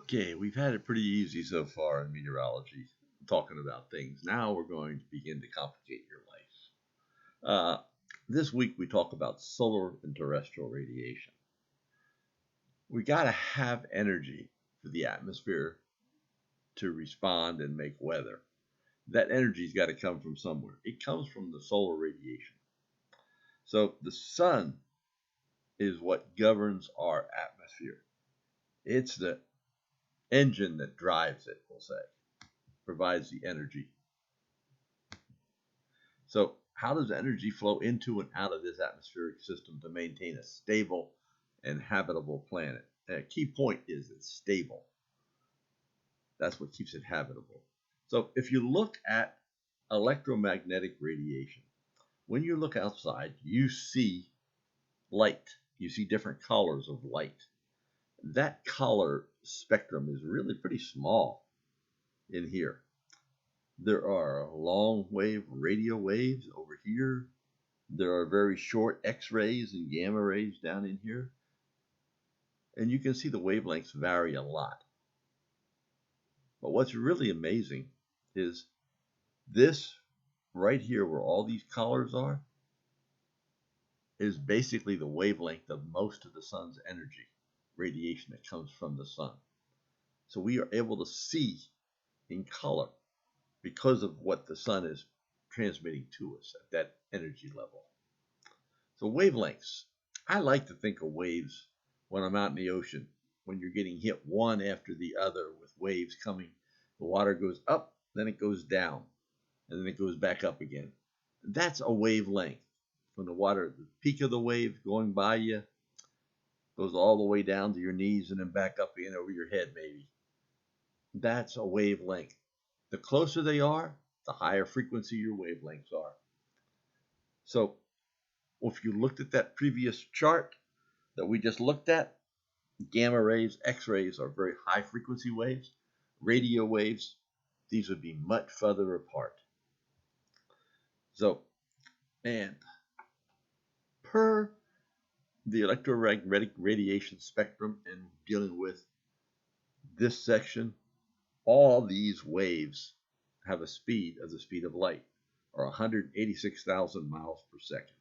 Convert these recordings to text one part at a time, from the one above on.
Okay, we've had it pretty easy so far in meteorology, talking about things. Now we're going to begin to complicate your life. This week we talk about solar and terrestrial radiation. We got to have energy for the atmosphere to respond and make weather. That energy's got to come from somewhere. It comes from the solar radiation. So the sun is what governs our atmosphere. It's the engine that drives it, we'll say, provides the energy. So how does energy flow into and out of this atmospheric system to maintain a stable and habitable planet? And a key point is it's stable. That's what keeps it habitable. So if you look at electromagnetic radiation, when you look outside, you see light. You see different colors of light. That color spectrum is really pretty small in here. There are long wave radio waves over here. There are very short X-rays and gamma rays down in here. And you can see the wavelengths vary a lot. But what's really amazing is this right here where all these colors are is basically the wavelength of most of the sun's energy, radiation that comes from the sun. So we are able to see in color because of what the sun is transmitting to us at that energy level. So wavelengths. I like to think of waves when I'm out in the ocean, when you're getting hit one after the other with waves coming. The water goes up, then it goes down, and then it goes back up again. That's a wavelength. When the water, the peak of the wave going by you, goes all the way down to your knees and then back up again over your head maybe. That's a wavelength. The closer they are, the higher frequency your wavelengths are. So if you looked at that previous chart that we just looked at, gamma rays, X-rays are very high frequency waves. Radio waves, these would be much further apart. So, and per the electromagnetic radiation spectrum and dealing with this section, all these waves have a speed of the speed of light, or 186,000 miles per second.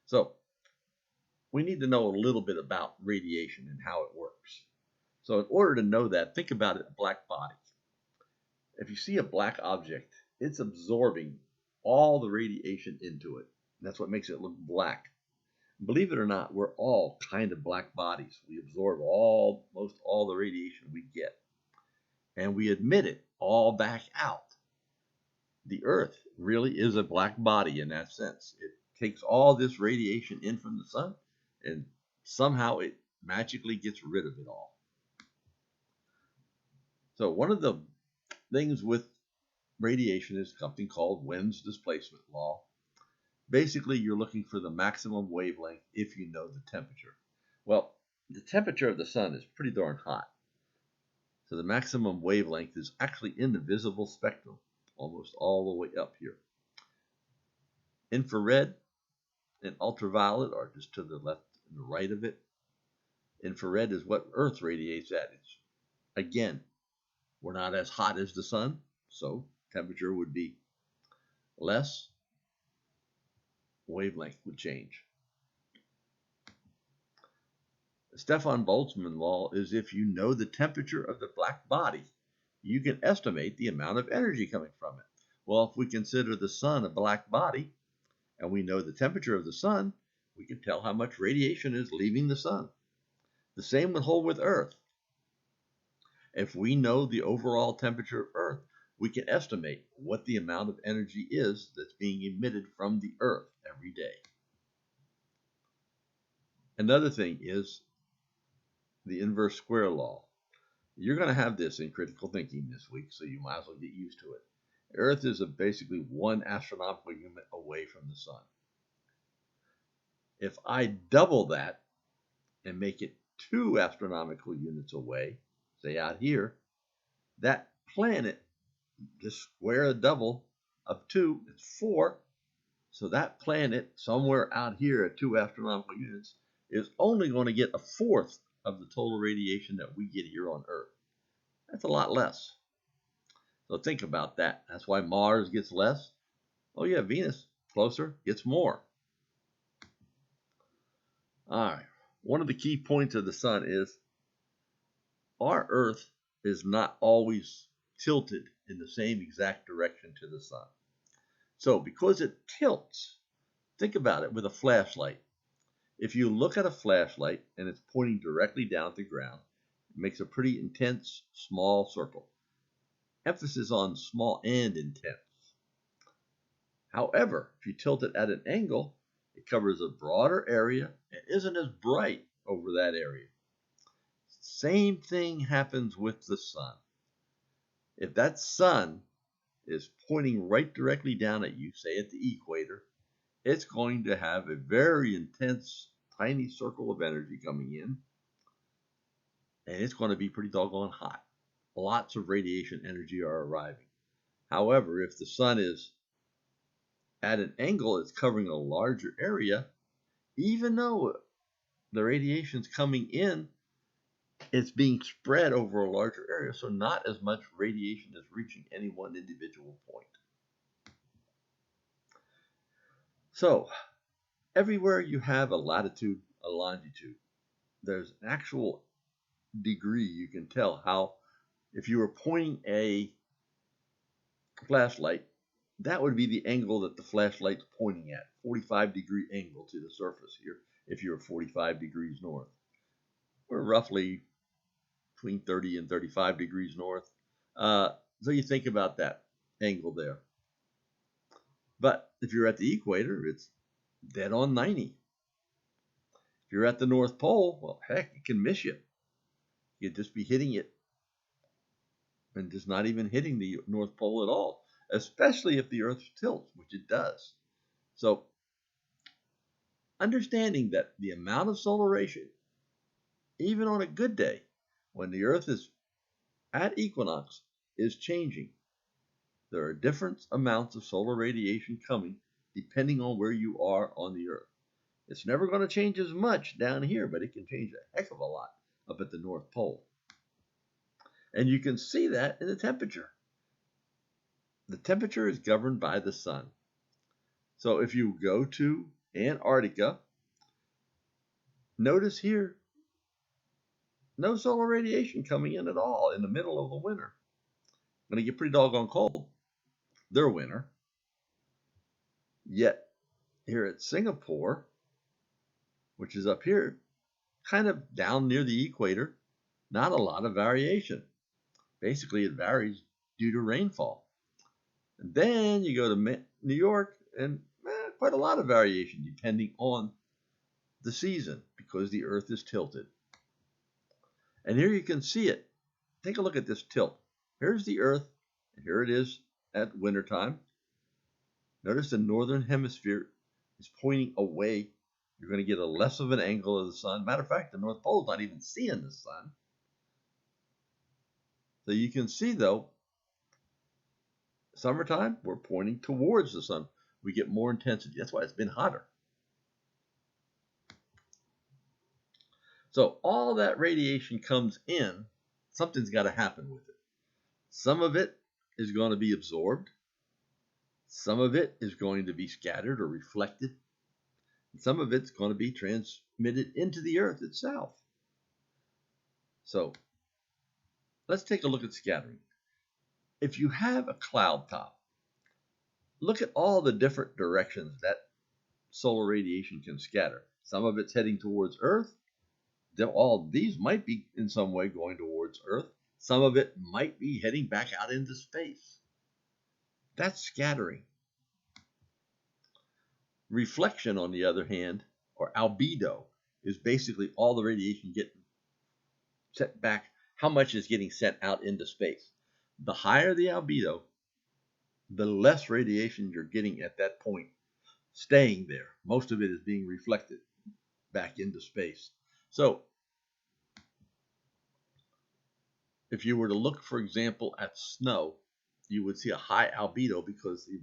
So we need to know a little bit about radiation and how it works. So in order to know that, think about it, a black body. If you see a black object, it's absorbing all the radiation into it. That's what makes it look black. Believe it or not, we're all kind of black bodies. We absorb most all the radiation we get, and we emit it all back out. The Earth really is a black body in that sense. It takes all this radiation in from the sun, and somehow it magically gets rid of it all. So one of the things with radiation is something called Wind's displacement law. Basically, you're looking for the maximum wavelength if you know the temperature. Well, the temperature of the sun is pretty darn hot. So the maximum wavelength is actually in the visible spectrum, almost all the way up here. Infrared and ultraviolet are just to the left and the right of it. Infrared is what Earth radiates at. It's, again, we're not as hot as the sun, so temperature would be less. Wavelength would change. The Stefan Boltzmann law is if you know the temperature of the black body, you can estimate the amount of energy coming from it. Well, if we consider the sun a black body, and we know the temperature of the sun, we can tell how much radiation is leaving the sun. The same would hold with Earth. If we know the overall temperature of Earth, we can estimate what the amount of energy is that's being emitted from the Earth every day. Another thing is the inverse square law. You're going to have this in critical thinking this week, so you might as well get used to it. Earth is basically 1 astronomical unit away from the sun. If I double that and make it 2 astronomical units away, say out here, that planet, just square a double of 2, it's 4. So that planet somewhere out here at 2 astronomical units is only going to get a fourth of the total radiation that we get here on Earth. That's a lot less. So think about that. That's why Mars gets less. Oh yeah, Venus, closer, gets more. All right. One of the key points of the sun is our Earth is not always tilted in the same exact direction to the sun. So because it tilts, think about it with a flashlight. If you look at a flashlight and it's pointing directly down to the ground, it makes a pretty intense small circle. Emphasis on small and intense. However, if you tilt it at an angle, it covers a broader area and isn't as bright over that area. Same thing happens with the sun. If that sun is pointing right directly down at you, say at the equator, it's going to have a very intense, tiny circle of energy coming in, and it's going to be pretty doggone hot. Lots of radiation energy are arriving. However, if the sun is at an angle, it's covering a larger area, even though the radiation's coming in, it's being spread over a larger area, so not as much radiation is reaching any one individual point. So, everywhere you have a latitude, a longitude, there's an actual degree you can tell how, if you were pointing a flashlight, that would be the angle that the flashlight's pointing at, 45-degree angle to the surface here, if you're 45 degrees north. We're roughly between 30 and 35 degrees north. So you think about that angle there. But if you're at the equator, it's dead on 90. If you're at the North Pole, well, heck, it can miss you. You'd just be hitting it and just not even hitting the North Pole at all, especially if the Earth tilts, which it does. So understanding that the amount of solar radiation, even on a good day, when the Earth is at equinox, is changing. There are different amounts of solar radiation coming depending on where you are on the Earth. It's never going to change as much down here, but it can change a heck of a lot up at the North Pole. And you can see that in the temperature. The temperature is governed by the sun. So if you go to Antarctica, notice here, no solar radiation coming in at all in the middle of the winter. Going to get pretty doggone cold. Their winter. Yet here at Singapore, which is up here, kind of down near the equator, not a lot of variation. Basically, it varies due to rainfall. And then you go to New York, and quite a lot of variation depending on the season because the Earth is tilted. And here you can see it. Take a look at this tilt. Here's the Earth, and here it is at wintertime. Notice the northern hemisphere is pointing away. You're going to get a less of an angle of the sun. Matter of fact, the North Pole is not even seeing the sun. So you can see, though, summertime, we're pointing towards the sun. We get more intensity. That's why it's been hotter. So all that radiation comes in, something's got to happen with it. Some of it is going to be absorbed. Some of it is going to be scattered or reflected. And some of it's going to be transmitted into the Earth itself. So let's take a look at scattering. If you have a cloud top, look at all the different directions that solar radiation can scatter. Some of it's heading towards Earth. All these might be in some way going towards Earth. Some of it might be heading back out into space. That's scattering. Reflection, on the other hand, or albedo, is basically all the radiation getting sent back, how much is getting sent out into space. The higher the albedo, the less radiation you're getting at that point staying there. Most of it is being reflected back into space. So if you were to look, for example, at snow, you would see a high albedo because it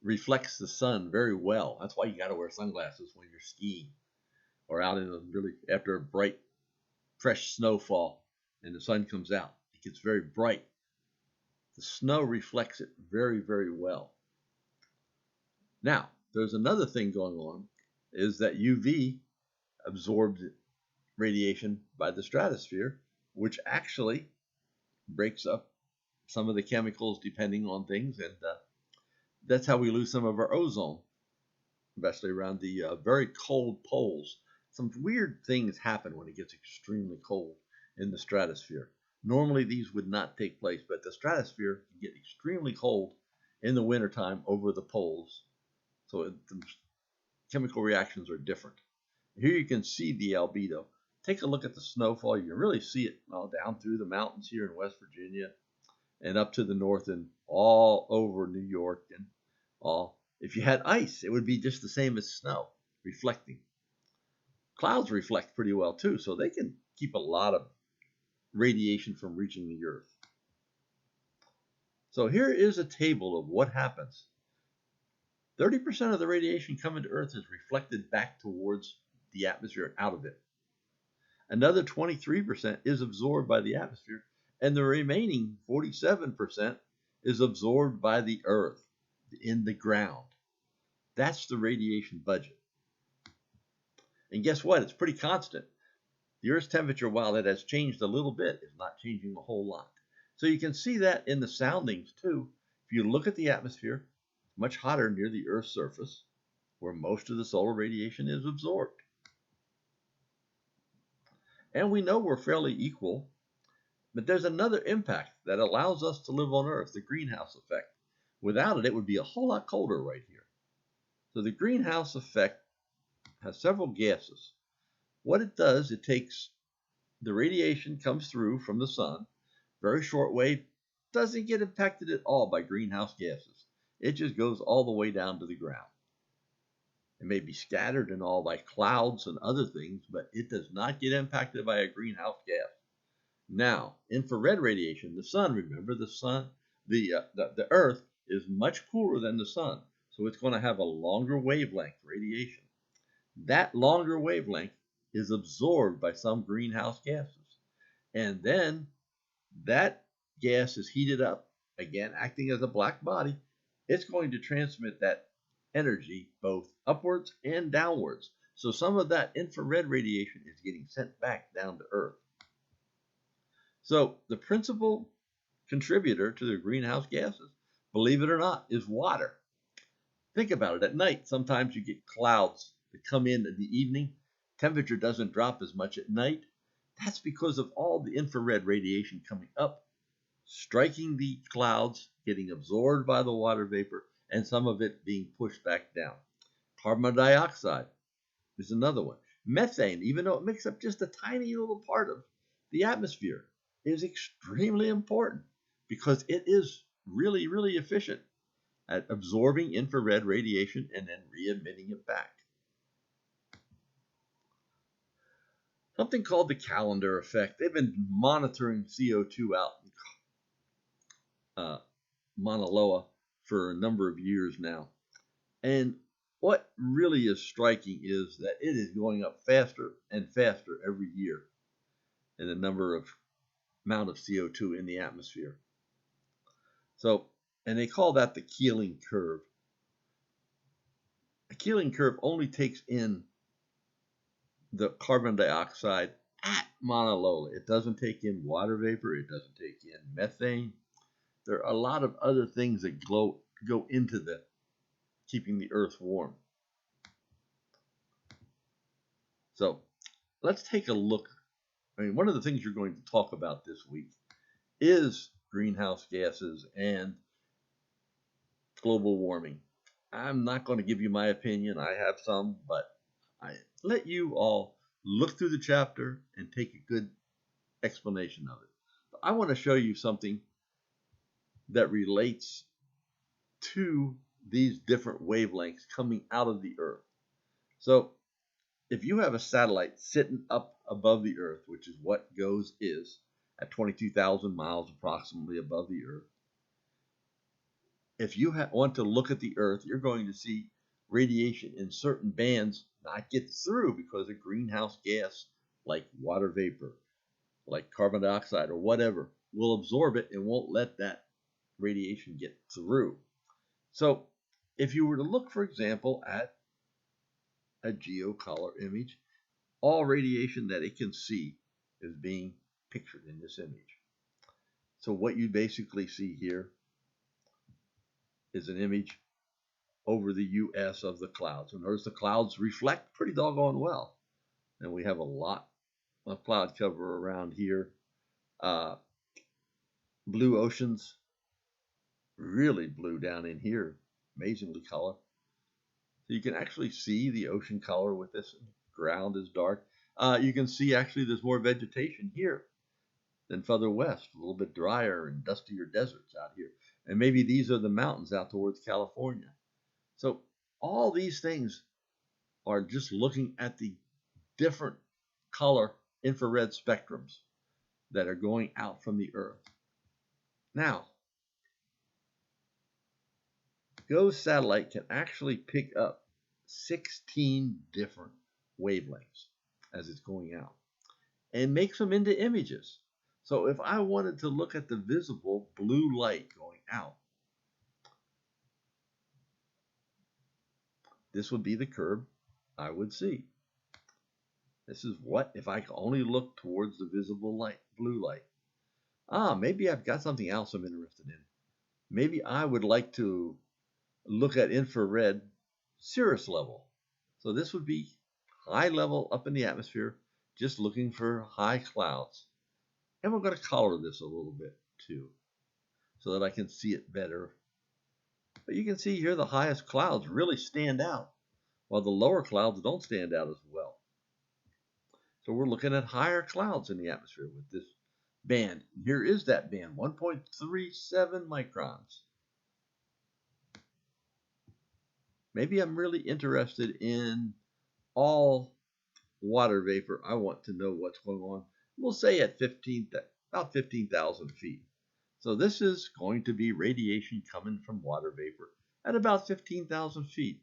reflects the sun very well. That's why you got to wear sunglasses when you're skiing or out in really after a bright fresh snowfall and the sun comes out. It gets very bright. The snow reflects it very, very well. Now, there's another thing going on, is that UV absorbs radiation by the stratosphere, which actually breaks up some of the chemicals depending on things, and that's how we lose some of our ozone, especially around the very cold poles. Some weird things happen when it gets extremely cold in the stratosphere. Normally these would not take place, but the stratosphere can get extremely cold in the wintertime over the poles. So the chemical reactions are different. Here you can see the albedo. Take a look at the snowfall. You can really see it all down through the mountains here in West Virginia and up to the north and all over New York and all. If you had ice, it would be just the same as snow, reflecting. Clouds reflect pretty well too, so they can keep a lot of radiation from reaching the earth. So here is a table of what happens. 30% of the radiation coming to Earth is reflected back towards the atmosphere and out of it. Another 23% is absorbed by the atmosphere, and the remaining 47% is absorbed by the Earth, in the ground. That's the radiation budget. And guess what? It's pretty constant. The Earth's temperature, while it has changed a little bit, is not changing a whole lot. So you can see that in the soundings too. If you look at the atmosphere, it's much hotter near the Earth's surface, where most of the solar radiation is absorbed. And we know we're fairly equal, but there's another impact that allows us to live on Earth, the greenhouse effect. Without it, it would be a whole lot colder right here. So the greenhouse effect has several gases. What it does, it takes the radiation comes through from the sun, very short wave, doesn't get impacted at all by greenhouse gases. It just goes all the way down to the ground. It may be scattered and all by clouds and other things, but it does not get impacted by a greenhouse gas. Now, infrared radiation, the sun, remember the sun, the Earth is much cooler than the sun, so it's going to have a longer wavelength radiation. That longer wavelength is absorbed by some greenhouse gases. And then that gas is heated up, again acting as a black body. It's going to transmit that energy both upwards and downwards. So some of that infrared radiation is getting sent back down to Earth. So the principal contributor to the greenhouse gases, believe it or not, is water. Think about it. At night, sometimes you get clouds that come in the evening. Temperature doesn't drop as much at night. That's because of all the infrared radiation coming up, striking the clouds, getting absorbed by the water vapor, and some of it being pushed back down. Carbon dioxide is another one. Methane, even though it makes up just a tiny little part of the atmosphere, is extremely important because it is really, really efficient at absorbing infrared radiation and then re-emitting it back. Something called the calendar effect. They've been monitoring CO2 out in Mauna Loa for a number of years now. And what really is striking is that it is going up faster and faster every year in the amount of CO2 in the atmosphere. So, and they call that the Keeling curve. The Keeling curve only takes in the carbon dioxide at Mauna Loa. It doesn't take in water vapor. It doesn't take in methane. There are a lot of other things that go into the keeping the Earth warm. So let's take a look. I mean, one of the things you're going to talk about this week is greenhouse gases and global warming. I'm not going to give you my opinion. I have some, but I let you all look through the chapter and take a good explanation of it. But I want to show you something that relates to these different wavelengths coming out of the Earth. So if you have a satellite sitting up above the Earth, which is what GOES is, at 22,000 miles approximately above the Earth, if you want to look at the Earth, you're going to see radiation in certain bands not get through because of greenhouse gas like water vapor, like carbon dioxide or whatever, will absorb it and won't let that radiation get through. So if you were to look, for example, at a geocolor image, all radiation that it can see is being pictured in this image. So what you basically see here is an image over the US of the clouds. And notice the clouds reflect pretty doggone well. And we have a lot of cloud cover around here. Blue oceans, really blue down in here, amazingly color. So you can actually see the ocean color with this ground is dark. You can see actually there's more vegetation here than further west, a little bit drier and dustier deserts out here. And maybe these are the mountains out towards California. So all these things are just looking at the different color infrared spectrums that are going out from the Earth. Now, GOES satellite can actually pick up 16 different wavelengths as it's going out and makes them into images. So if I wanted to look at the visible blue light going out, this would be the curve I would see. This is what if I could only look towards the visible light, blue light. Maybe I've got something else I'm interested in. Maybe I would like to look at infrared cirrus level. So this would be high level up in the atmosphere, just looking for high clouds. And we're going to color this a little bit too, so that I can see it better. But you can see here the highest clouds really stand out, while the lower clouds don't stand out as well. So we're looking at higher clouds in the atmosphere with this band. Here is that band, 1.37 microns. Maybe I'm really interested in all water vapor. I want to know what's going on. We'll say at about 15,000 feet. So this is going to be radiation coming from water vapor at about 15,000 feet.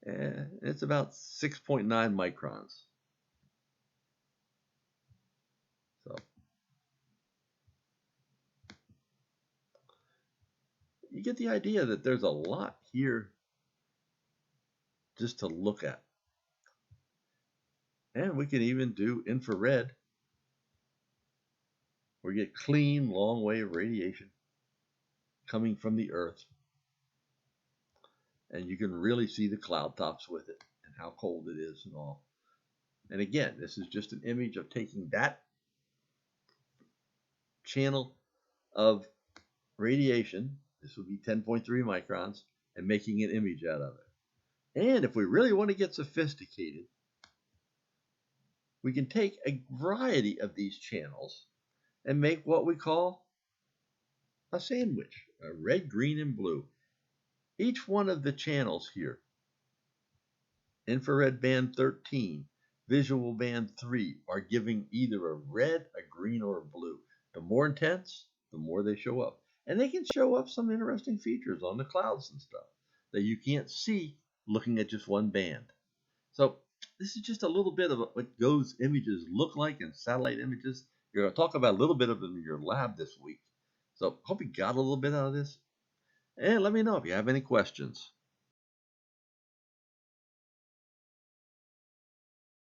And it's about 6.9 microns. So you get the idea that there's a lot here just to look at. And we can even do infrared. We get clean, long wave radiation coming from the Earth. And you can really see the cloud tops with it and how cold it is and all. And again, this is just an image of taking that channel of radiation, this would be 10.3 microns, and making an image out of it. And if we really want to get sophisticated, we can take a variety of these channels and make what we call a sandwich, a red, green, and blue. Each one of the channels here, infrared band 13, visual band 3, are giving either a red, a green, or a blue. The more intense, the more they show up. And they can show up some interesting features on the clouds and stuff that you can't see looking at just one band. So this is just a little bit of what GOES images look like and satellite images. You're going to talk about a little bit of them in your lab this week. So hope you got a little bit out of this. And let me know if you have any questions.